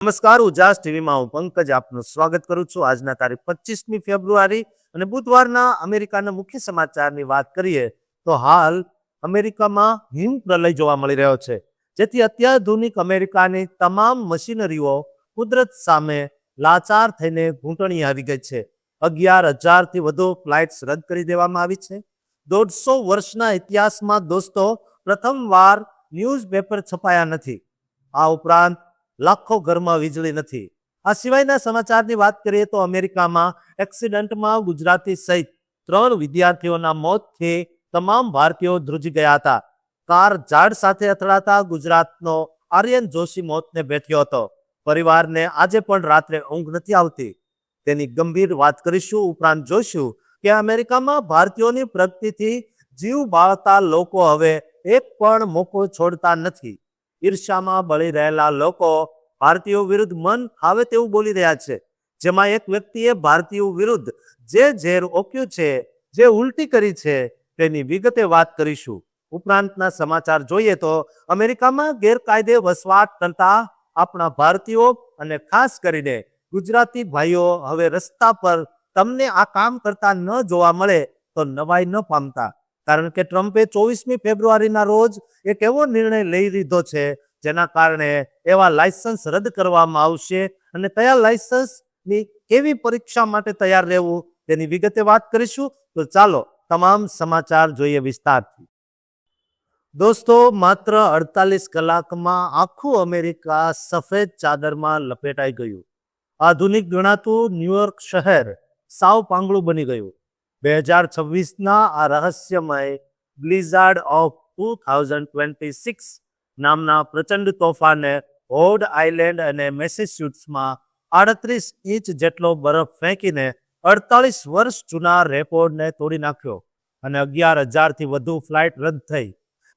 નમસ્કાર, ઉજાસ ટીવીમાં હું પંકજ આપનું સ્વાગત કરું છું. આજના તારીખ 25મી ફેબ્રુઆરી અને બુધવારના અમેરિકાના મુખ્ય સમાચારની વાત કરીએ તો હાલ અમેરિકામાં હિમપ્રલય જોવા મળી રહ્યો છે, જેથી અત્યાધુનિક અમેરિકાની તમામ મશીનરીઓ કુદરત સામે લાચાર થઈને ઘૂંટણી આવી ગઈ છે. 11,000થી વધુ ફ્લાઇટ્સ રદ કરી દેવામાં આવી છે. 150 વર્ષના ઇતિહાસમાં દોસ્તો પ્રથમવાર ન્યૂઝપેપર છપાયા નથી. આ ઉપરાંત લાખો ઘરમાં વીજળી નથી. આ સિવાયના સમાચારની વાત કરીએ તો અમેરિકામાં એક્સિડન્ટમાં ગુજરાતી સહિત 3 વિદ્યાર્થીઓના મોતથી તમામ ભારતીયો ધ્રુજી ગયા હતા. કાર ઝાડ સાથે અથડાતા ગુજરાતનો આર્યન જોશી મોતને ભેટ્યો હતો. પરિવારને આજે પણ રાત્રે ઊંઘ નથી આવતી. તેની ગંભીર વાત કરીશું. ઉપરાંત જોઈશું કે અમેરિકામાં ભારતીયોની પ્રગતિથી જીવ બાળતા લોકો હવે એક પણ મોકો છોડતા નથી. ઈર્ષામાં બળી રહેલા લોકો ભારતીયો વિરુદ્ધ મન આવે તેવું બોલી રહ્યા છે. જેમાં એક વ્યક્તિએ ભારતીયો વિરુદ્ધ જે ઝેર ઓક્યું છે, જે ઉલટી કરી છે, તેની વિગતે વાત કરીશું. ઉપરાંતના સમાચાર જોઈએ તો અમેરિકામાં ગેરકાયદે વસવાટ કરતા આપણા ભારતીયો અને ખાસ કરીને ગુજરાતી ભાઈઓ હવે રસ્તા પર તમને આ કામ કરતા ન જોવા મળે તો નવાઈ ન પામતા. કારણ કે ટ્રમ્પે 24મી ફેબ્રુઆરીના રોજ એક એવો નિર્ણય લઈ લીધો છે જેના કારણે એવા લાયસન્સ રદ કરવામાં આવશે અને કયા લાયસન્સની કેવી પરીક્ષા માટે તૈયાર રહેવું તેની વિગતે વાત કરીશું. તો ચાલો તમામ સમાચાર જોઈએ વિસ્તારથી. દોસ્તો, માત્ર 48 કલાકમાં આખું અમેરિકા સફેદ ચાદરમાં લપેટાઈ ગયું. આધુનિક ગણાતું ન્યુયોર્ક શહેર સાવ પાંગળું બની ગયું. 2026ના આ રહસ્યમય બ્લિઝાર્ડ ઓફ 2026 નામના પ્રચંડ તોફાને હોડ આઇલેન્ડ અને મેસેચ્યુટ્સમાં 38 ઇંચ જેટલો બરફ ફેંકીને 48 વર્ષ જૂના રેકોર્ડને તોડી નાખ્યો અને 11,000થી વધુ ફ્લાઇટ રદ થઈ.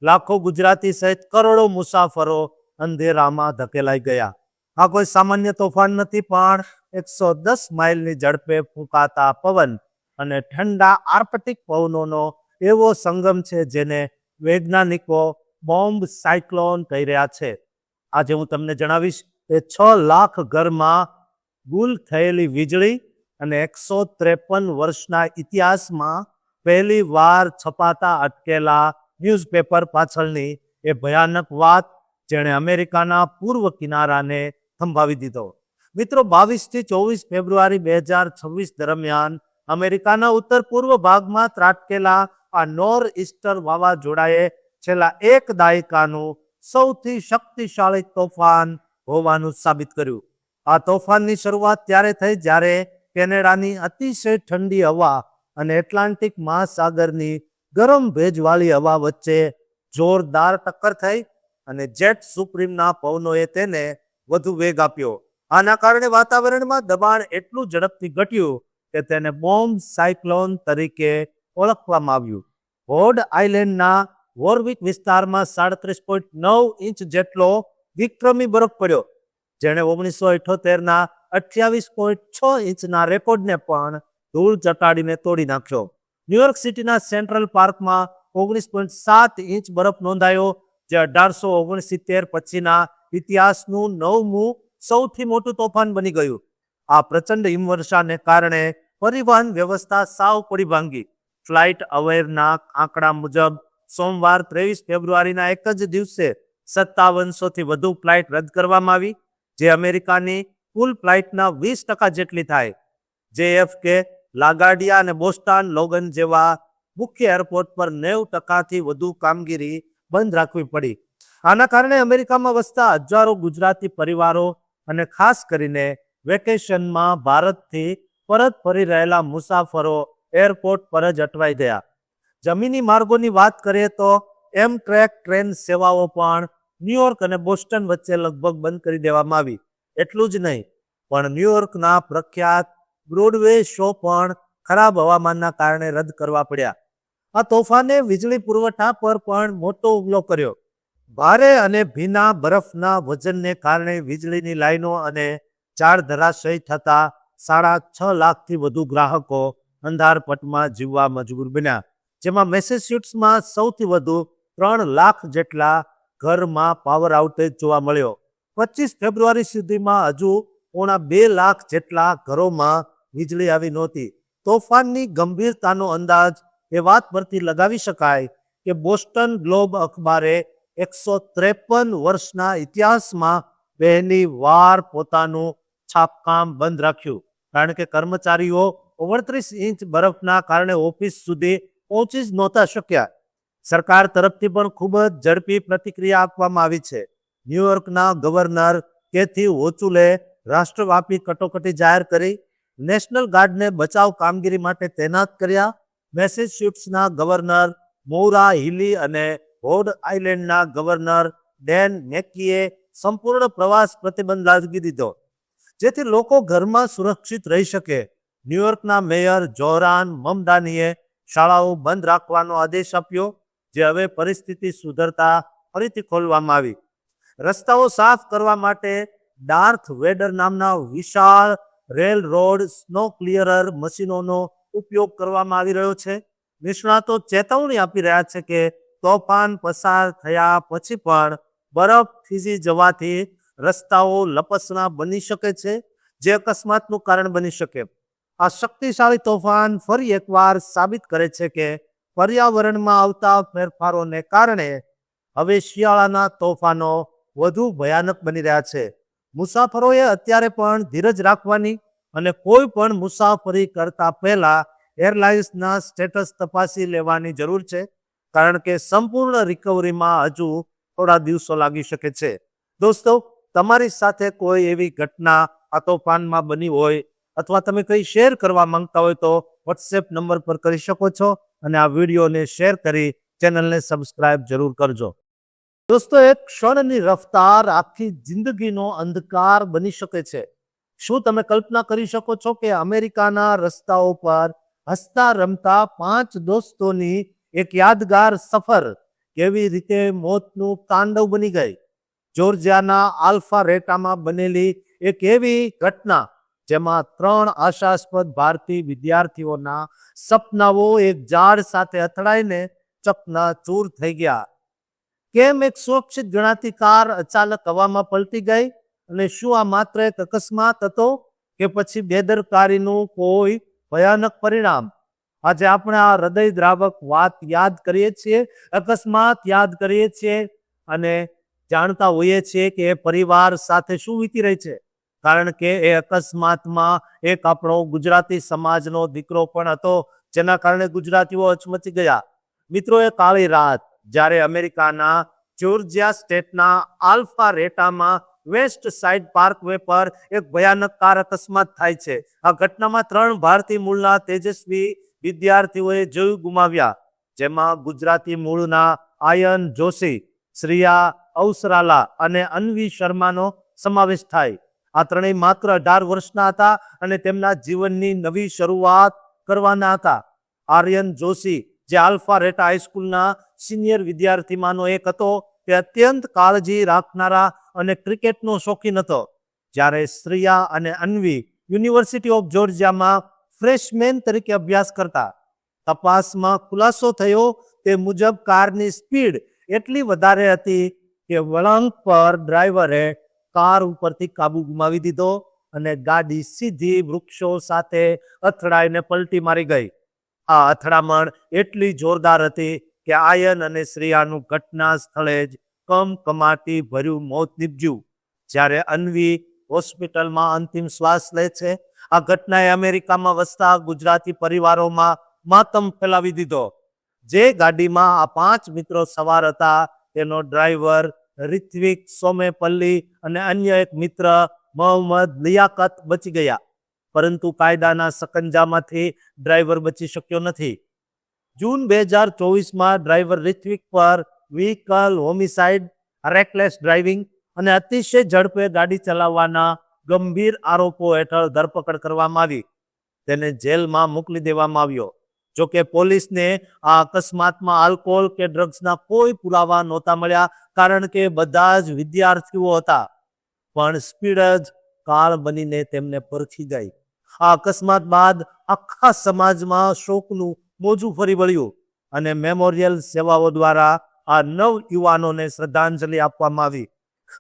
લાખો ગુજરાતી સહિત કરોડો મુસાફરો અંધેરામાં ધકેલાઈ ગયા. આ કોઈ સામાન્ય તોફાન નથી, પણ 110 માઇલની ઝડપે ફૂંકાતા પવન અને ઠંડા આર્કટિક પવનોનો એવો સંગમ છે જેને વૈજ્ઞાનિકો બોમ્બ સાયક્લોન કહી રહ્યા છે. આજે હું તમને જણાવીશ કે 6 લાખ ઘરમાં ગુલ થયેલી વીજળી અને 153 વર્ષના ઇતિહાસમાં પહેલી વાર છપાતા અટકેલા ન્યૂઝપેપર પાછળની એ ભયાનક વાત જેણે અમેરિકાના પૂર્વ કિનારાને થંભાવી દીધો. મિત્રો, 22થી 24 ફેબ્રુઆરી 2026 દરમિયાન અમેરિકાના ઉત્તર પૂર્વ ભાગમાં ત્રાટકેલા આ નોર ઇસ્ટર વાવાઝોડાએ છેલ્લા એક દાયકાનું સૌથી શક્તિશાળી તોફાન હોવાનું સાબિત કર્યું. આ તોફાનની શરૂઆત ત્યારે થઈ જ્યારે કેનેડાની અતિશય ઠંડી હવા અને એટલાન્ટિક મહાસાગરની ગરમ ભેજવાળી હવા વચ્ચે જોરદાર ટક્કર થઈ અને જેટ સુપ્રીમના પવનોએ તેને વધુ વેગ આપ્યો. આના કારણે વાતાવરણમાં દબાણ એટલું ઝડપથી ઘટ્યું કે તેને બોમ્બ સાયક્લોન તરીકે ઓળખવામાં આવ્યું. હોડ આઇલેન્ડના વોરવિક વિસ્તારમાં 37.9 ઇંચ જેટલો વિક્રમી બરફ પડ્યો, જેણે 1978ના 28.6 ઇંચના રેકોર્ડને પણ ધૂળ ચટાડીને તોડી નાખ્યો. ન્યુયોર્ક સિટીના સેન્ટ્રલ પાર્કમાં 19.7 ઇંચ બરફ નોંધાયો, જે 1869 પછીના ઇતિહાસનું 9મું સૌથી મોટું તોફાન બની ગયું. આ પ્રચંડ હિમવર્ષાને કારણે પરિવહન વ્યવસ્થા સાવ પડી ભાંગી. ફ્લાઇટ અવેરના આંકડા મુજબ સોમવાર 23 ફેબ્રુઆરીના એક જ દિવસે 5700થી વધુ ફ્લાઇટ રદ કરવામાં આવી, જે અમેરિકાની કુલ ફ્લાઇટના 20% જેટલી થાય. JFK, લાગાર્ડિયા અને બોસ્ટન લોગન જેવા મુખ્ય એરપોર્ટ પર 90%થી વધુ કામગીરી બંધ રાખવી પડી. આના કારણે અમેરિકામાં વસતા હજારો ગુજરાતી પરિવારો અને ખાસ કરીને વેકેશનમાં ભારતથી પરત ફરી રહેલા મુસાફરો એરપોર્ટ પર જ અટવાઈ ગયા. જમીની માર્ગોની વાત કરીએ તો એમટ્રેક ટ્રેન સેવાઓ પણ ન્યુયોર્ક અને બોસ્ટન વચ્ચે લગભગ બંધ કરી દેવામાં આવી. એટલું જ નહીં, પણ ન્યુયોર્કના પ્રખ્યાત બ્રોડવે શો પણ ખરાબ હવામાનના કારણે રદ કરવા પડ્યા. આ તોફાને વીજળી પુરવઠા પર પણ મોટો હુમલો કર્યો. ભારે અને ભીના બરફના વજનને કારણે વીજળીની લાઈનો અને ઝાડ ધરાશયી થતા 6.5 લાખથી વધુ ગ્રાહકો અંધારપટમાં જીવવા મજબૂર બન્યા, જેમાં મેસેચ્યુટ્સમાં સૌથી વધુ 3 લાખ જેટલા ઘરમાં પાવર આઉટેજ જોવા મળ્યો. 25 ફેબ્રુઆરી સુધીમાં હજુ 2.25 લાખ જેટલા ઘરોમાં વીજળી આવી નહોતી. તોફાનની ગંભીરતાનો અંદાજ એ વાત પરથી લગાવી શકાય કે બોસ્ટન ગ્લોબ અખબારે 153 વર્ષના ઇતિહાસમાં પહેલી વાર પોતાનું છાપકામ બંધ રાખ્યું, કારણ કે કર્મચારીઓ 29 ઇંચ બરફના કારણે ઓફિસ સુધી પહોંચી જ નહોતા શક્યા. સરકાર તરફથી પણ ખૂબ જ ઝડપી પ્રતિક્રિયા આપવામાં આવી છે. ન્યુયોર્કના ગવર્નર કેથી હોચુલે રાષ્ટ્રવ્યાપી કટોકટી જાહેર કરી, નેશનલ ગાર્ડને બચાવ કામગીરી માટે તૈનાત કર્યા. મેસેચ્યુટ્સના ગવર્નર મૌરા હિલી અને રોડ આઇલેન્ડના ગવર્નર ડેન મેકીએ સંપૂર્ણ પ્રવાસ પ્રતિબંધ લાદવી દીધો, જેથી લોકો ઘરમાં સુરક્ષિત રહી શકે. ન્યુયોર્કના મેયર જોહરાન મમદાનીએ શાળાઓ બંધ રાખવાનો આદેશ આપ્યો, જે હવે પરિસ્થિતિ સુધરતા ફરીથી ખોલવામાં આવી. રસ્તાઓ સાફ કરવા માટે ડાર્થ વેડર નામના વિશાળ રેલ રોડ સ્નો ક્લિયરર મશીનોનો ઉપયોગ કરવામાં આવી રહ્યો છે. નિષ્ણાતો ચેતવણી આપી રહ્યા છે કે તોફાન પસાર થયા પછી પણ બરફ થીજી જવાથી રસ્તાઓ લપસણા બની શકે છે, જે અકસ્માતનું કારણ બની શકે. આ શક્તિશાળી તોફાન ફરી એકવાર સાબિત કરે છે કે પર્યાવરણમાં આવતા ફેરફારોને કારણે હવે શિયાળાના તોફાનો વધુ ભયાનક બની રહ્યા છે. મુસાફરોએ અત્યારે પણ ધીરજ રાખવાની અને કોઈ પણ મુસાફરી કરતા પહેલા એરલાઇન્સના સ્ટેટસ તપાસી લેવાની જરૂર છે, કારણ કે સંપૂર્ણ રિકવરીમાં હજુ થોડા દિવસો લાગી શકે છે. દોસ્તો, તમારી સાથે કોઈ એવી ઘટના આ તોફાનમાં બની હોય અથવા તમે કંઈ શેર કરવા માંગતા હોય તો વોટ્સએપ નંબર પર કરી શકો છો, અને આ વિડીયોને શેર કરી ચેનલને સબસ્ક્રાઇબ જરૂર કરજો. દોસ્તો, એક ક્ષણની રફતાર આખી જિંદગીનો અંધકાર બની શકે છે. શું તમે કલ્પના કરી શકો છો કે અમેરિકાના રસ્તાઓ પર હસતા રમતા 5 દોસ્તોની એક યાદગાર સફર કેવી રીતે મોતનું તાંડવ બની ગઈ? જોર્જિયાના આલ્ફારેટામાં બનેલી એક એવી ઘટના જેમાં 3 આશાસ્પદ ભારતીય વિદ્યાર્થીઓના સપનાઓ એક ઝાડ સાથે અથડાઈને ચકનાચૂર થઈ ગયા. કેમ એક સુરક્ષિત ગણાતી કાર અચાનક હવામાં પલટી ગઈ? અને શું આ માત્ર એક અકસ્માત હતો કે પછી બેદરકારીનું કોઈ ભયાનક પરિણામ? આજે આપણે આ હૃદયદ્રાવક વાત યાદ કરીએ છીએ, અકસ્માત યાદ કરીએ છીએ અને જાણતા હોઈએ છીએ કે એ પરિવાર સાથે શું વીતી રહી છે, કારણ કે એ અકસ્માતમાં એક આપણો ગુજરાતી સમાજનો દીકરો પણ હતો, જેના કારણે ગુજરાતીઓ હચમચી ગયા. મિત્રો, એ કાળી રાત જ્યારે અમેરિકાના જોર્જિયા સ્ટેટના આલ્ફારેટામાં વેસ્ટ સાઇડ પાર્કવે પર એક ભયાનક કાર અકસ્માત થાય છે. આ ઘટનામાં 3 ભારતીય મૂળના તેજસ્વી વિદ્યાર્થીઓએ જીવ ગુમાવ્યા, જેમાં ગુજરાતી મૂળના આયન જોશી, શ્રેયા અવસરાલા અને અન્વી શર્માનો સમાવેશ થાય. આ ત્રણેય માત્ર 18 વર્ષના હતા અને તેમના જીવનની નવી શરૂઆત કરવાના હતા. આર્યન જોશી, જે આલ્ફારેટા હાઈસ્કૂલના સિનિયર વિદ્યાર્થીમાંનો એક હતો, તે અત્યંત કાળજી રાખનારા અને ક્રિકેટનો શોખીન હતો, જ્યારે શ્રેયા અને અન્વી યુનિવર્સિટી ઓફ જોર્જિયામાં ફ્રેશમેન તરીકે અભ્યાસ કરતા. તપાસમાં ખુલાસો થયો તે મુજબ કારની સ્પીડ એટલી વધારે હતી કે વળાંક પર ડ્રાઈવરે કાર ઉપરથી કાબુ ગુમાવી દીધો અને ગાડી સીધી વૃક્ષો સાથે અથડાઈને પલટી મારી ગઈ. આ અથડામણ એટલી જોરદાર હતી કે આયન અને શ્રેયાનું ઘટના સ્થળે જ કમકમાટી ભર્યું મોત નીપજ્યું, જ્યારે અન્વી હોસ્પિટલમાં અંતિમ શ્વાસ લે છે. આ ઘટનાએ અમેરિકામાં વસતા ગુજરાતી પરિવારોમાં માતમ ફેલાવી દીધો. જે ગાડીમાં આ 5 મિત્રો સવાર હતા, તેનો ડ્રાઈવર રિત્વિક સોમેપલ્લી અને અન્ય એક મિત્ર મોહમ્મદ લિયાકત બચી ગયા, પરંતુ કાયદાના સકંજામાંથી ડ્રાઈવર બચી શક્યો નથી. જૂન 2024માં ડ્રાઈવર રિત્વિક પર વ્હીકલ હોમિસાઇડ, રેકલેસ ડ્રાઇવિંગ અને અતિશય ઝડપે ગાડી ચલાવવાના ગંભીર આરોપો હેઠળ ધરપકડ કરવામાં આવી. તેને જેલમાં મોકલી દેવામાં આવ્યો. જોકે પોલીસને આ અકસ્માતમાં આલ્કોહોલ કે ડ્રગ્સના કોઈ પુરાવા નહોતા મળ્યા, કારણ કે બધા જ વિદ્યાર્થીઓ હતા. પણ સ્પીડ જ કાળ બનીને તેમને પરખી ગઈ. આ અકસ્માત બાદ આખા સમાજમાં શોકનું મોજું ફરી વળ્યું અને મેમોરિયલ સેવાઓ દ્વારા આ 9 યુવાનોને શ્રદ્ધાંજલિ આપવામાં આવી.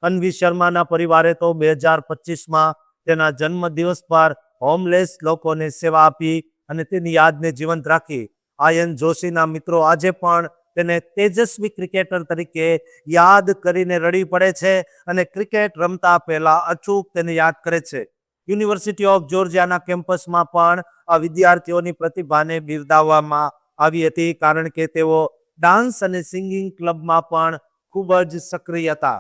અન્વી શર્માના પરિવારે તો 2025માં તેના જન્મદિવસ પર હોમલેસ લોકોને સેવા આપી અને તેની યાદને જીવંત રાખી. આયન જોશીના મિત્રો આજે પણ તેને તેજસ્વી ક્રિકેટર તરીકે યાદ કરીને રડી પડે છે અને ક્રિકેટ રમતા પહેલા અચૂક તેને યાદ કરે છે. યુનિવર્સિટી ઓફ જોર્જિયાના કેમ્પસમાં પણ આ વિદ્યાર્થીઓની પ્રતિભાને બિરદાવવામાં આવી હતી, કારણ કે તેઓ ડાન્સ અને સિંગિંગ ક્લબમાં પણ ખૂબ જ સક્રિય હતા.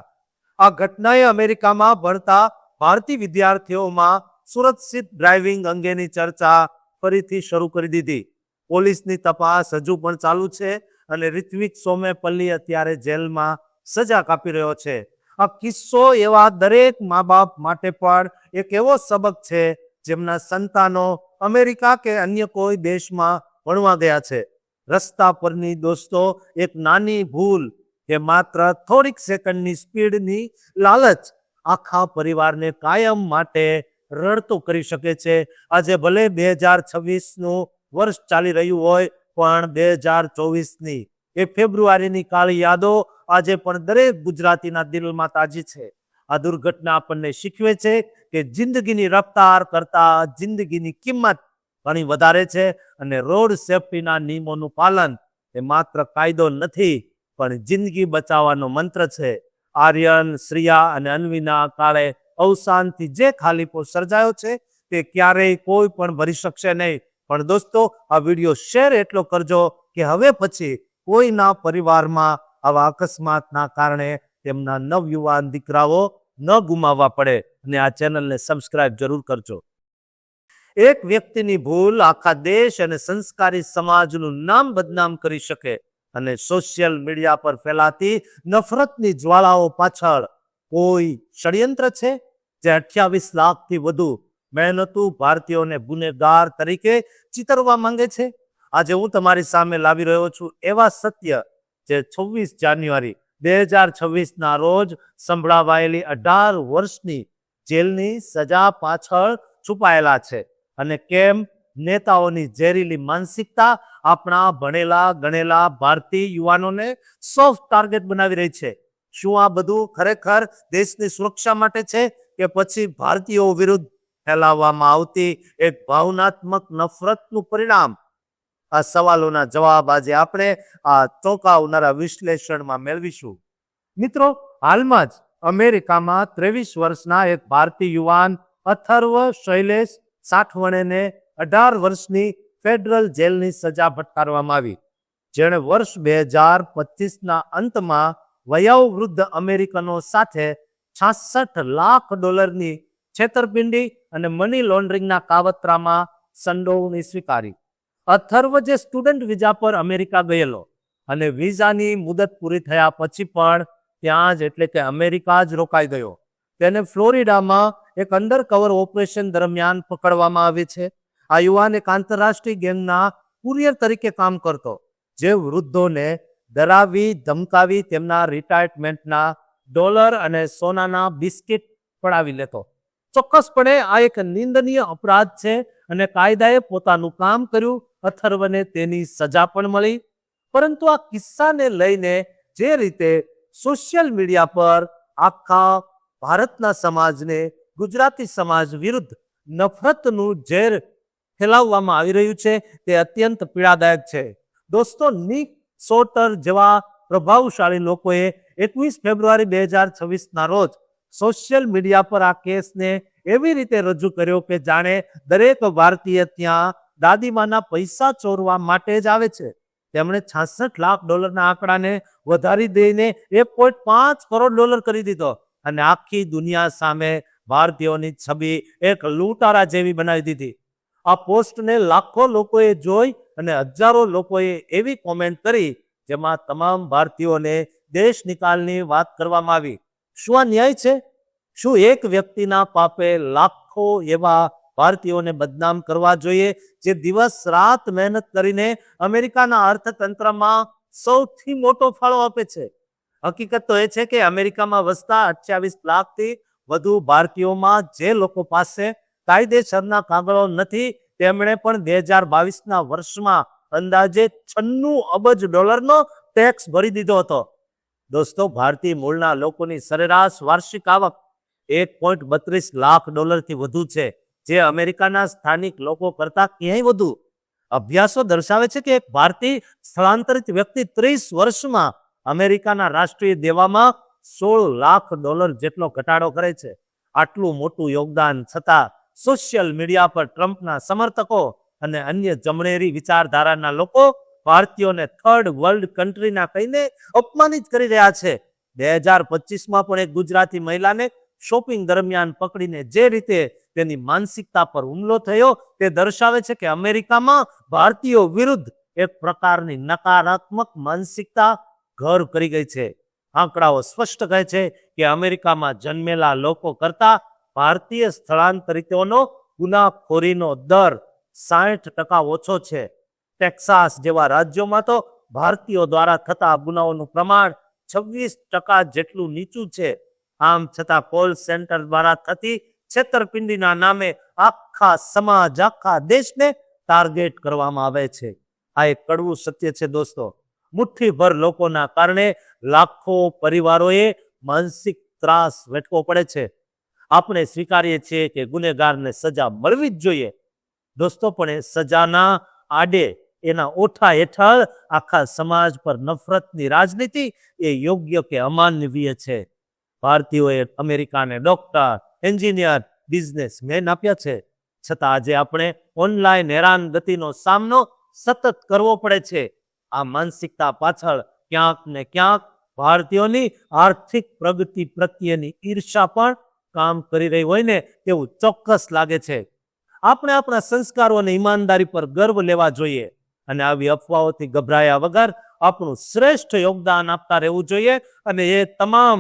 આ ઘટનાએ અમેરિકામાં ભણતા ભારતીય વિદ્યાર્થીઓમાં સુરક્ષિત ડ્રાઇવિંગ અંગેની ચર્ચા ફરીથી શરૂ કરી દીધી. પોલીસની તપાસ હજુ પણ ચાલુ છે અને ઋત્વિક સોમેપલ્લી અત્યારે જેલમાં સજા કાપી રહ્યો છે. આ કિસ્સો એવા દરેક મા બાપ માટે પણ એક એવો સબક છે જેમના સંતાનો અમેરિકા કે અન્ય કોઈ દેશમાં ભણવા ગયા છે. રસ્તા પરની દોસ્તો એક નાની ભૂલ કે માત્ર થોડીક સેકન્ડની સ્પીડની લાલચ આખા પરિવારને કાયમ માટે રડતો કરી શકે છે. આજે ભલે 2026નું વર્ષ ચાલી રહ્યું હોય, પણ 2024ની એ ફેબ્રુઆરીની કાળી યાદો આજે પણ દરેક ગુજરાતીના દિલમાં તાજી છે. આ દુર્ઘટના આપણને શીખવે છે કે જિંદગીની રફતાર કરતા જિંદગીની કિંમત ઘણી વધારે છે અને રોડ સેફટીના નિયમોનું પાલન એ માત્ર કાયદો નથી, પણ જિંદગી બચાવવાનો મંત્ર છે. આર્યન, શ્રિયા અને અન્વીના કાળે અવસાનથી જે ખાલીપો સર્જાયો છે તે ક્યારેય કોઈ પણ ભરી શકશે નહીં. પણ દોસ્તો, આ વિડીયો શેર એટલો કરજો કે હવે પછી કોઈના પરિવારમાં આવા અકસ્માતના કારણે તેમના નવયુવાન દીકરાઓ ન ગુમાવવા પડે. અને આ ચેનલને સબસ્ક્રાઇબ જરૂર કરજો. એક વ્યક્તિની ભૂલ આખા દેશ અને સંસ્કારી સમાજનું નામ બદનામ કરી શકે અને સોશિયલ મીડિયા પર ફેલાતી નફરતની જ્વાળાઓ પાછળ કોઈ ષડયંત્ર છે જે 28 લાખથી વધુ મહેનતુ ભારતીયોને ગુનેગાર તરીકે ચિતરવા માંગે છે. આજે હું તમારી સામે લાવી રહ્યો છું એવા સત્ય જે 26 જાન્યુઆરી 2026ના રોજ સંભળાવાયેલી 18 વર્ષની જેલની સજા પાછળ છુપાયેલા છે અને કેમ નેતાઓની ઝેરીલી માનસિકતા આપણા ભણેલા ગણેલા ભારતીય યુવાનોને સોફ્ટ ટાર્ગેટ બનાવી રહી છે. શું આ બધું ખરેખર દેશની સુરક્ષા માટે છે કે પછી ભારતીયો વિરુદ્ધ ફેલાવવામાં આવતી એક ભાવનાત્મક નફરતનું પરિણામ? આ સવાલોના જવાબ આજે આપણે આ ચોંકાવનારા વિશ્લેષણમાં મેળવીશું. મિત્રો, હાલમાં જ અમેરિકામાં 23 વર્ષના એક ભારતીય યુવાન અથર્વ શૈલેષ સાઠવણેને 18 વર્ષની ફેડરલ જેલની સજા ફટકારવામાં આવી, જેણે વર્ષ 2025ના અંતમાં વયોવૃદ્ધ અમેરિકનો સાથે $66 લાખ છેતરપિંડી અને મની લોન્ડરિંગના કાવતરામાં સંડોવણી સ્વીકારી. અથર્વ જે સ્ટુડન્ટ વિઝા પર અમેરિકા ગયેલો અને વિઝાની મુદત પૂરી થયા પછી પણ ત્યાં જ એટલે કે અમેરિકા જ રોકાઈ ગયો. તેને ફ્લોરિડામાં એક અંડરકવર ઓપરેશન દરમિયાન પકડવામાં આવે છે. આ યુવાન એક આંતરરાષ્ટ્રીય ગેંગના કુરિયર તરીકે કામ કરતો, જે વૃદ્ધોને ડરાવી ધમકાવી તેમના રિટાયરમેન્ટના ડોલર અને સોનાના બિસ્કિટ પડાવી લેતો. ચોક્કસપણે આ એક નિંદનીય અપરાધ છે અને કાયદાએ પોતાનું કામ કર્યું. અથર્વને તેની સજા પણ મળી. પરંતુ આ કિસ્સાને લઈને જે રીતે સોશિયલ મીડિયા પર આખા ભારતના સમાજને ગુજરાતી સમાજ વિરુદ્ધ નફરતનું ઝેર ફેલાવવામાં આવી રહ્યું છે તે અત્યંત પીડાદાયક છે. દોસ્તો, નિક સોટર જેવા પ્રભાવશાળી લોકોએ 21 ફેબ્રુઆરી 2026ના રોજ સોશિયલ મીડિયા પર આ કેસને એવી રીતે રજૂ કર્યો કે જાણે દરેક ભારતીય ત્યાં દાદીમાના પૈસા ચોરવા માટે જ આવે છે. તેમણે $66 લાખ આંકડાને વધારી દઈને $1.5 કરોડ કરી દીધો અને આખી દુનિયા સામે ભારતીયોની છબી એક લૂંટારા જેવી બનાવી દીધી. આ પોસ્ટને લાખો લોકોએ જોઈ અને હજારો લોકોએ એવી કોમેન્ટ કરી જેમાં તમામ ભારતીયોને દેશ નિકાલની વાત કરવામાં આવી. શું આ ન્યાય છે? શું એક વ્યક્તિના પાપે લાખો એવા ભારતીયોને બદનામ કરવા જોઈએ જે દિવસ રાત મહેનત કરીને અમેરિકાના અર્થતંત્રમાં સૌથી મોટો ફાળો આપે છે? હકીકત તો એ છે કે અમેરિકામાં વસતા 28 લાખથી વધુ ભારતીયોમાં જે લોકો પાસે કાયદેસરના કાગળો નથી, તેમણે પણ 2022ના વર્ષમાં અંદાજે $96 અબજ ટેક્સ ભરી દીધો હતો. દોસ્તો, ભારતીય મૂળના લોકોની સરેરાશ વાર્ષિક આવક $1.32 લાખ થી વધુ છે, જે અમેરિકાના સ્થાનિક લોકો કરતા ક્યાંય વધુ. અભ્યાસો દર્શાવે છે કે એક ભારતીય સ્થળાંતરિત વ્યક્તિ 30 વર્ષમાં અમેરિકાના રાષ્ટ્રીય દેવામાં $16 લાખ જેટલો ઘટાડો કરે છે. આટલું મોટું યોગદાન છતાં સોશિયલ મીડિયા પર ટ્રમ્પના સમર્થકો અને અન્ય જમણેરી વિચારધારાના લોકો ભારતીયોને થર્ડ વર્લ્ડ કન્ટ્રીના કહીને અપમાનિત કરી રહ્યા છે. 2025માં પણ એક ગુજરાતી મહિલાને શોપિંગ દરમિયાન પકડીને જે રીતે તેની માનસિકતા પર હુમલો થયો તે દર્શાવે છે કે અમેરિકામાં ભારતીયો વિરુદ્ધ એક પ્રકારની નકારાત્મક માનસિકતા ઘર કરી ગઈ છે. આંકડાઓ સ્પષ્ટ કહે છે કે અમેરિકામાં જન્મેલા લોકો કરતા ભારતીય સ્થળાંતરિતોનો ગુનાખોરીનો દર 60% ઓછો છે. ટેક્સાસ જેવા રાજ્યોમાં તો ભારતીયો દ્વારા થતા ગુનાઓનું પ્રમાણ 26% જેટલું નીચું છે. આમ છતાં કોલ સેન્ટર દ્વારા થતી છેતરપિંડીના નામે આખા સમાજ, આખા દેશને ટાર્ગેટ કરવામાં આવે છે. આ એક કડવું સત્ય છે દોસ્તો. મુઠ્ઠીભર લોકોના કારણે લાખો પરિવારોએ માનસિક ત્રાસ વેઠવો પડે છે. આપણે સ્વીકારીએ છીએ કે ગુનેગારને સજા મળવી જ જોઈએ દોસ્તો, પણ એ સજાના આડે એના ઓઠા હેઠળ આખા સમાજ પર નફરતની રાજનીતિ એ યોગ્ય કે અમાનવીય છે. ભારતીયોએ અમેરિકાને ડોક્ટર, એન્જિનિયર, બિઝનેસમેન આપ્યા છે, છતાં આજે આપણે ઓનલાઈન હેરાનગતિનો સામનો સતત કરવો પડે છે. આ માનસિકતા પાછળ ક્યાંક ને ક્યાંક ભારતીયોની આર્થિક પ્રગતિ પ્રત્યેની ઈર્ષા પણ કામ કરી રહી હોય ને તેવું ચોક્કસ લાગે છે. આપણે આપણા સંસ્કારો અને ઈમાનદારી પર ગર્વ લેવા જોઈએ અને આવી અફવાઓથી ગભરાયા વગર આપણું શ્રેષ્ઠ યોગદાન આપતા રહેવું જોઈએ અને એ તમામ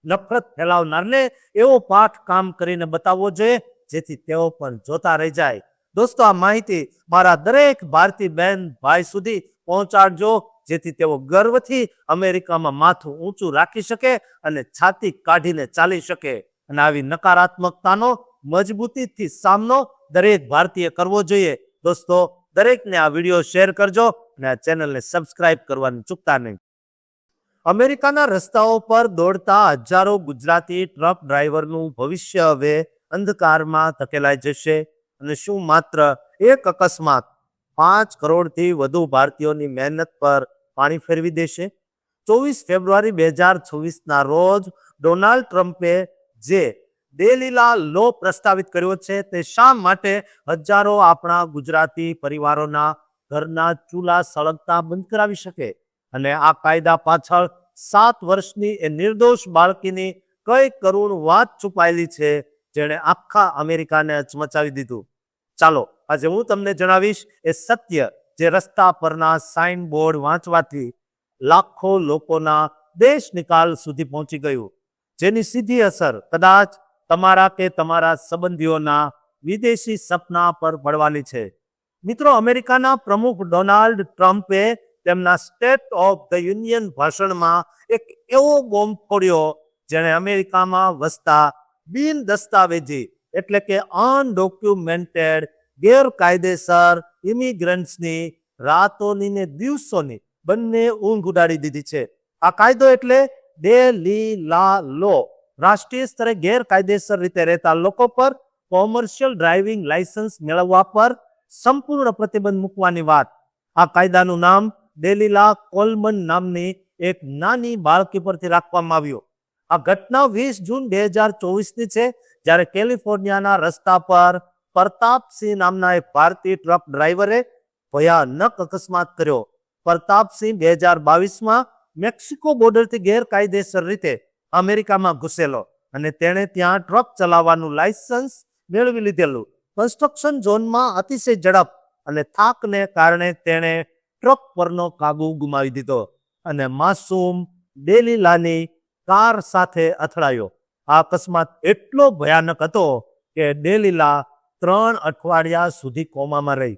નફરત ફેલાવનારને એવો પાઠ કામ કરીને બતાવવો જોઈએ જેથી તેઓ પણ જોતા રહી જાય. દોસ્તો, આ માહિતી મારા દરેક ભારતીય બહેન ભાઈ સુધી પહોંચાડજો જેથી તેઓ ગર્વથી અમેરિકામાં માથું ઊંચું રાખી શકે અને છાતી કાઢીને ચાલી શકે. અને આવી નકારાત્મકતાનો મજબૂતીથી સામનો દરેક ભારતીય કરવો જોઈએ. દોસ્તો, દરેકને આ વિડીયો શેર કરજો અને આ ચેનલને સબસ્ક્રાઇબ કરવાનું ચૂકતા નહીં. અમેરિકાના રસ્તાઓ પર દોડતા હજારો ગુજરાતી ટ્રક ડ્રાઈવરનું ભવિષ્ય હવે અંધકારમાં ધકેલાઈ જશે. અને શું માત્ર એક અકસ્માત 5 કરોડથી વધુ ભારતીયોની મહેનત પર પાણી ફેરવી દેશે? 24 ફેબ્રુઆરી 2026ના રોજ ડોનાલ્ડ ટ્રમ્પે જે દેલીલા લો પ્રસ્તાવિત કર્યો છે તે શા માટે હજારો આપણા ગુજરાતી પરિવારોના ઘરના ચૂલા સળગતા બંધ કરાવી શકે? અને આ કાયદા પાછળ 7 વર્ષની એ નિર્દોષ બાળકીની કઈ કરુણ વાત છુપાયેલી છે જેણે આખા અમેરિકાને હચમચાવી દીધું? ચાલો આજે હું તમને જણાવીશ એ સત્ય જે રસ્તા પરના સાઇન બોર્ડ વાંચવાથી લાખો લોકોના દેશ નિકાલ સુધી પહોંચી ગયું, જેની સીધી અસર કદાચ તમારા કે તમારા સંબંધીઓના વિદેશી સપના પર પડવાની છે. મિત્રો, અમેરિકાના પ્રમુખ ડોનાલ્ડ ટ્રમ્પે તેમના સ્ટેટ ઓફ ધ યુનિયન ભાષણમાં એક એવો બોમ્બ ફોડ્યો જેણે અમેરિકામાં વસતા બિન દસ્તાવેજી એટલે કે અનડોક્યુમેન્ટેડ ગેરકાયદેસર ઇમિગ્રન્ટ્સની રાતોની ને દિવસોની બંને ઊંઘ ઉડાડી દીધી છે. આ કાયદો એટલે દેલીલા લો, રાષ્ટ્રીય સ્તરે ગેરકાયદેસર રીતે રહેતા લોકો પર કોમર્શિયલ ડ્રાઇવિંગ લાયસન્સ મેળવવા પર સંપૂર્ણ પ્રતિબંધ મૂકવાની વાત. આ કાયદાનું નામ દેલીલા કોલમન નામની એક નાની બાળકી પરથી રાખવામાં આવ્યું. આ ઘટના 20 જૂન 2024ની છે, જ્યારે કેલિફોર્નિયાના રસ્તા પર પ્રતાપસિંહ નામના એક ભારતીય ટ્રક ડ્રાઈવરે ભયાનક અકસ્માત કર્યો. પ્રતાપસિંહ 2022માં મેક્સિકો બોર્ડરથી ગેરકાયદેસર રીતે અમેરિકામાં ઘૂસેલો અને તેણે ત્યાં ટ્રક ચલાવવાનું લાયસન્સ મેળવી લીધેલું. કન્સ્ટ્રક્શન ઝોનમાં અતિશય ઝડપ અને થાકને કારણે તેણે ટ્રક પરનો કાબુ ગુમાવી દીધો અને માસૂમ ડેલીલાની કાર સાથે અથડાયો. આ અકસ્માત એટલો ભયાનક હતો કે ડેલીલા 3 અઠવાડિયા સુધી કોમામાં રહી.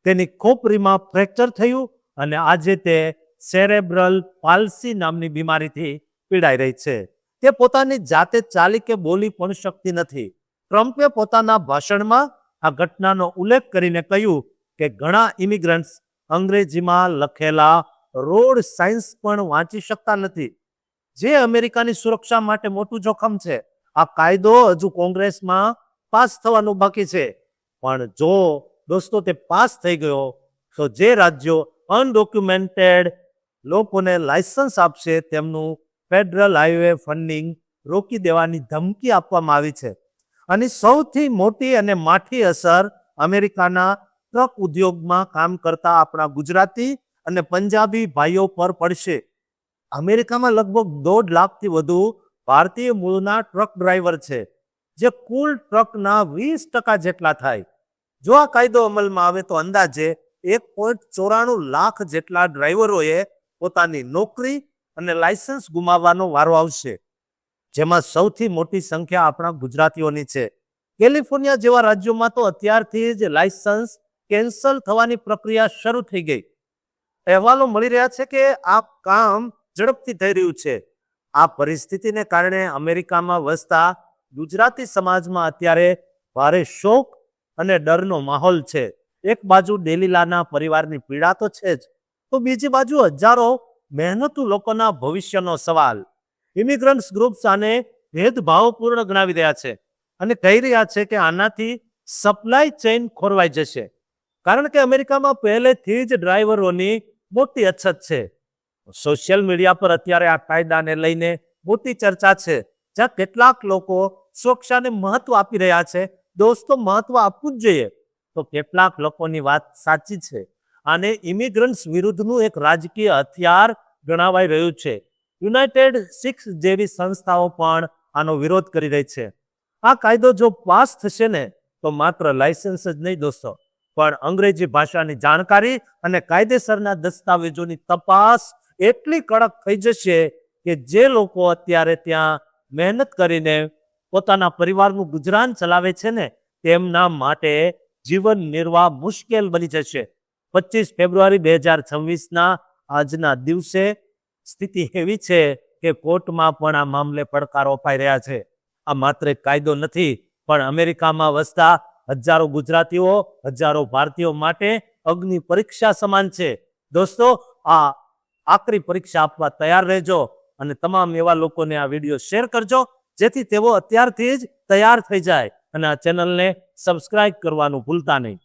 તેની ખોપરીમાં ફ્રેક્ચર થયું અને આજે તે સેરેબ્રલ પાલ્સી નામની બીમારીથી પીડાઈ રહી છે. તે પોતાની જાતે ચાલી કે બોલી પણ શકતી નથી. ટ્રમ્પે પોતાના ભાષણમાં આ ઘટનાનો ઉલ્લેખ કરીને કહ્યું કે ઘણા ઇમિગ્રન્ટ્સ અંગ્રેજીમાં લખેલા રોડ સાઇન્સ પણ વાંચી શકતા નથી જે અમેરિકાની સુરક્ષા માટે મોટું જોખમ છે. આ કાયદો હજુ કોંગ્રેસમાં પાસ થવાનું બાકી છે. પણ જો દોસ્તો તે પાસ થઈ ગયો તો જે રાજ્યો અનડોક્યુમેન્ટેડ લોકોને લાયસન્સ આપશે તેમનું ફેડરલ હાઈવે ફંડિંગ રોકી દેવાની ધમકી આપવામાં આવી છે. અને સૌથી મોટી અને માઠી અસર અમેરિકાના ટ્રક ઉદ્યોગમાં કામ કરતા આપણા ગુજરાતી અને પંજાબી ભાઈઓ પર પડશે. અમેરિકામાં લગભગ 1.5 લાખથી વધુ ભારતીય મૂળના ટ્રક ડ્રાઈવર છે, જે કુલ ટ્રકના 20% જેટલા થાય. જો આ કાયદો અમલમાં આવે તો અંદાજે 1.94 લાખ જેટલા ડ્રાઈવરોએ પોતાની નોકરી અને લાયસન્સ ગુમાવવાનો વારો આવશે, જેમાં સૌથી મોટી સંખ્યા આપણા ગુજરાતીઓની છે. કેલિફોર્નિયા જેવા રાજ્યોમાં તો અત્યારથી જ લાયસન્સ કેન્સલ થવાની પ્રક્રિયા શરૂ થઈ ગઈ. અહેવાલો મળી રહ્યા છે કે આ કામ ઝડપથી થઈ રહ્યું છે. આ પરિસ્થિતિને કારણે અમેરિકામાં વસતા ગુજરાતી સમાજમાં અત્યારે ભારે શોક અને ડરનો માહોલ છે. એક બાજુ ડેલીલાના પરિવારની પીડા તો છે જ, તો બીજી બાજુ હજારો મહેનતુ લોકોના ભવિષ્યનો સવાલ. ઇમિગ્રન્ટ્સ ગ્રુપ્સ આને ભેદભાવપૂર્ણ ગણાવી રહ્યા છે અને કહી રહ્યા છે કે આનાથી સપ્લાય ચેઇન ખોરવાઈ જશે, કારણ કે અમેરિકામાં પહેલેથી જ ડ્રાઈવરોની મોટી અછત છે. સોશિયલ મીડિયા પર અત્યારે આ કાયદાને લઈને મોટી ચર્ચા છે, જ્યાં કેટલાક લોકો સુરક્ષાને મહત્વ આપી રહ્યા છે. દોસ્તો, મહત્વ આપવું જ જોઈએ, તો કેટલાક લોકોની વાત સાચી છે. આને ઇમિગ્રન્ટ્સ વિરુદ્ધનું એક રાજકીય હથિયાર ગણાવાઈ રહ્યું છે. યુનાઇટેડ સિક્સ જેવી સંસ્થાઓ પણ આનો વિરોધ કરી રહી છે. આ કાયદો જો પાસ થશે ને તો માત્ર લાયસન્સ જ નહીં દોસ્તો, પણ અંગ્રેજી ભાષાની જાણકારી અને કાયદેસરના દસ્તાવેજોની તપાસ એટલી કડક થઈ જશે કે જે લોકો અત્યારે ત્યાં મહેનત કરીને પોતાના પરિવારનું ગુજરાન ચલાવે છે ને, તેમના માટે જીવન નિર્વાહ મુશ્કેલ બની જશે. 25 ફેબ્રુઆરી 2026ના આજના દિવસે સ્થિતિ એવી છે કે કોર્ટમાં પણ આ મામલે પડકારો અપાઈ રહ્યા છે. આ માત્ર એક કાયદો નથી, પણ અમેરિકામાં વસતા હજારો ગુજરાતીઓ, હજારો ભારતીયો માટે અગ્નિ પરીક્ષા સમાન છે. દોસ્તો, આ આકરી પરીક્ષા આપવા તૈયાર રહેજો અને તમામ એવા લોકોને આ વિડીયો શેર કરજો, જેથી તેઓ અત્યારથી જ તૈયાર થઈ જાય અને આ ચેનલને સબસ્ક્રાઇબ કરવાનું ભૂલતા નહીં.